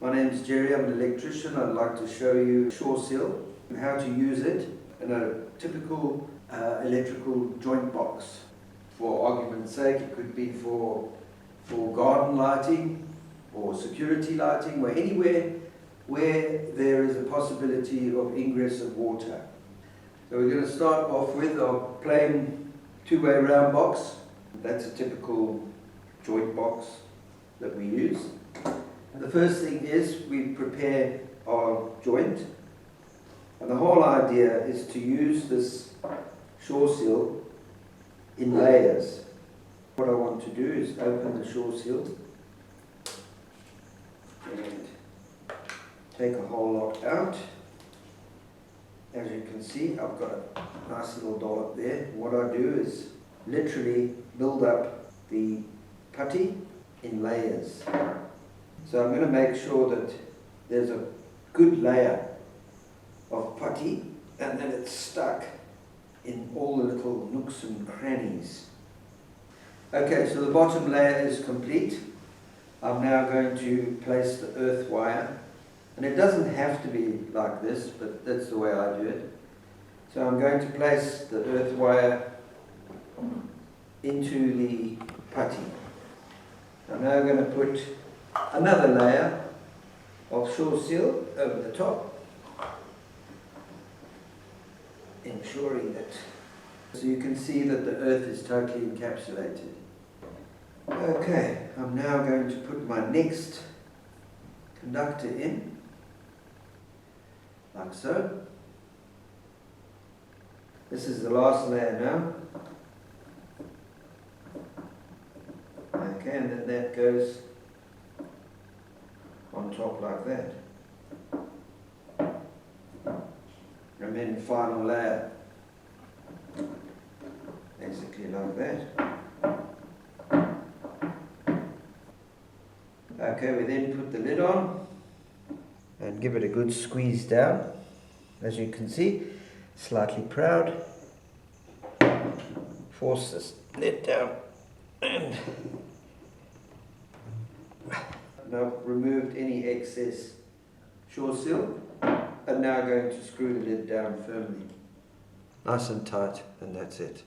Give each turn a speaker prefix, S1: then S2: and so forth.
S1: My name is Jerry, I'm an electrician. I'd like to show you SureSeel and how to use it in a typical electrical joint box. For argument's sake, it could be for garden lighting or security lighting, or anywhere where there is a possibility of ingress of water. So we're going to start off with a plain two-way round box. That's a typical joint box that we use. The first thing is we prepare our joint, and the whole idea is to use this SureSeel in layers. What I want to do is open the SureSeel and take a whole lot out. As you can see, I've got a nice little dollop there. What I do is literally build up the putty in layers. So I'm going to make sure that there's a good layer of putty and that it's stuck in all the little nooks and crannies. Okay, so the bottom layer is complete. I'm now going to place the earth wire, and it doesn't have to be like this, but that's the way I do it. So I'm going to place the earth wire into the putty. I'm now going to put another layer of SureSeel over the top, ensuring that, so you can see that the earth is totally encapsulated. Okay, I'm now going to put my next conductor in, like so. This is the last layer now. Okay, and then that goes on top like that. And then final layer, basically like that. Okay, we then put the lid on and give it a good squeeze down. As you can see, slightly proud. Force this lid down and now removed any excess SureSeel, and now going to screw the lid down firmly. Nice and tight, and that's it.